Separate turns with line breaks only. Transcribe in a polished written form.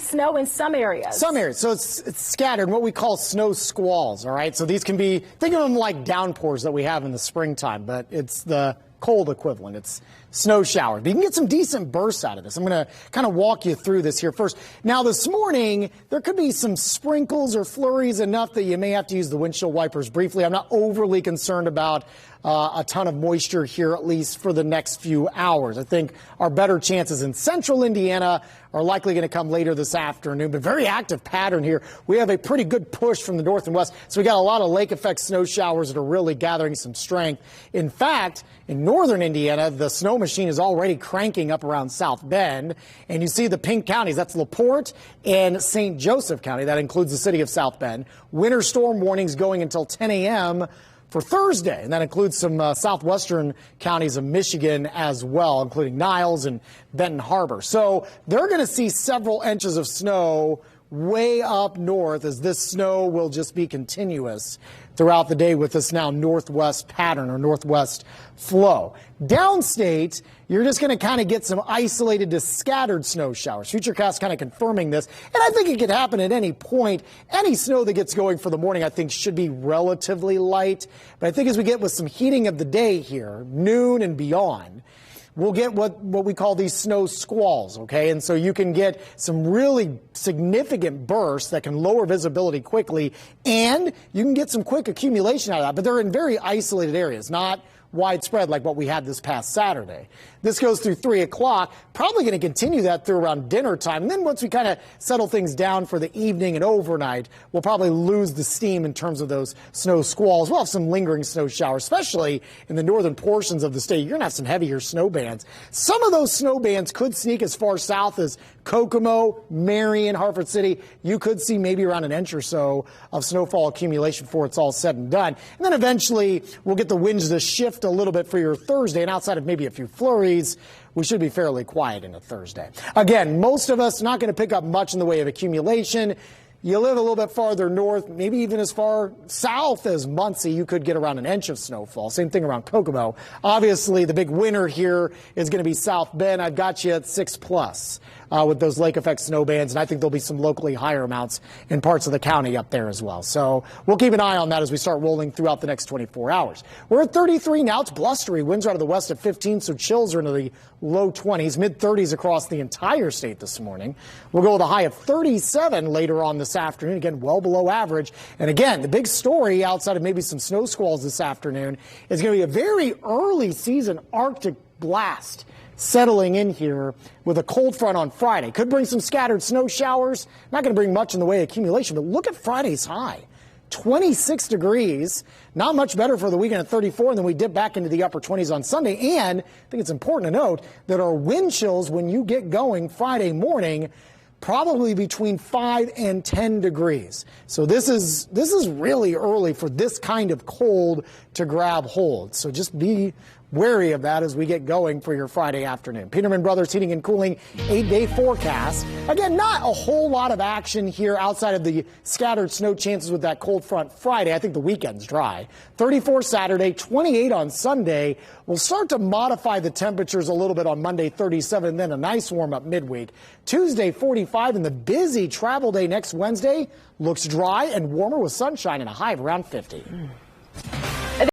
snow in some areas.
Some areas. So it's scattered, what we call snow squalls, all right? So these can be, think of them like downpours that we have in the springtime, but it's the cold equivalent. It's snow showers. But you can get some decent bursts out of this. I'm going to kind of walk you through this here first. Now, this morning, there could be some sprinkles or flurries, enough that you may have to use the windshield wipers briefly. I'm not overly concerned about a ton of moisture here, at least for the next few hours. I think our better chances in central Indiana are likely going to come later this afternoon, but very active pattern here. We have a pretty good push from the north and west, so we got a lot of lake effect snow showers that are really gathering some strength. In fact, in northern Indiana, the snow machine is already cranking up around South Bend, and you see the pink counties. That's LaPorte and St. Joseph County. That includes the city of South Bend. Winter storm warnings going until 10 a.m. for Thursday, and that includes some southwestern counties of Michigan as well, including Niles and Benton Harbor. So they're going to see several inches of snow way up north, as this snow will just be continuous throughout the day with this now northwest pattern or northwest flow. Downstate, you're just going to kind of get some isolated to scattered snow showers. Futurecast kind of confirming this, and I think it could happen at any point. Any snow that gets going for the morning, I think, should be relatively light. But I think as we get with some heating of the day here, noon and beyond, we'll get what we call these snow squalls, okay? And so you can get some really significant bursts that can lower visibility quickly, and you can get some quick accumulation out of that. But they're in very isolated areas, not widespread like what we had this past Saturday. This goes through 3 o'clock, probably going to continue that through around dinner time. And then once we kind of settle things down for the evening and overnight, we'll probably lose the steam in terms of those snow squalls. We'll have some lingering snow showers, especially in the northern portions of the state. You're going to have some heavier snow bands. Some of those snow bands could sneak as far south as Kokomo, Marion, Hartford City. You could see maybe around an inch or so of snowfall accumulation before it's all said and done. And then eventually we'll get the winds to shift a little bit for your Thursday, and outside of maybe a few flurries, we should be fairly quiet in a Thursday. Again, most of us not going to pick up much in the way of accumulation. You live a little bit farther north, maybe even as far south as Muncie, you could get around an inch of snowfall. Same thing around Kokomo. Obviously, the big winner here is going to be South Bend. I've got you at 6+ with those lake effect snow bands, and I think there'll be some locally higher amounts in parts of the county up there as well. So we'll keep an eye on that as we start rolling throughout the next 24 hours. We're at 33 now. It's blustery. Winds are out of the west at 15, so chills are into the low 20s, mid-30s across the entire state this morning. We'll go with a high of 37 later on this afternoon, again, well below average. And again, the big story outside of maybe some snow squalls this afternoon is going to be a very early season Arctic blast settling in here with a cold front on Friday. Could bring some scattered snow showers. Not going to bring much in the way of accumulation, but look at Friday's high. 26 degrees, not much better for the weekend at 34, and then we dip back into the upper 20s on Sunday. And I think it's important to note that our wind chills when you get going Friday morning probably between 5 and 10 degrees. So this is really early for this kind of cold to grab hold. So just be wary of that as we get going for your Friday afternoon. Peterman Brothers Heating and Cooling 8-day forecast. Again, not a whole lot of action here outside of the scattered snow chances with that cold front Friday. I think the weekend's dry. 34 Saturday, 28 on Sunday. We'll start to modify the temperatures a little bit on Monday, 37, and then a nice warm up midweek. Tuesday, 45, and the busy travel day next Wednesday looks dry and warmer with sunshine and a high of around 50.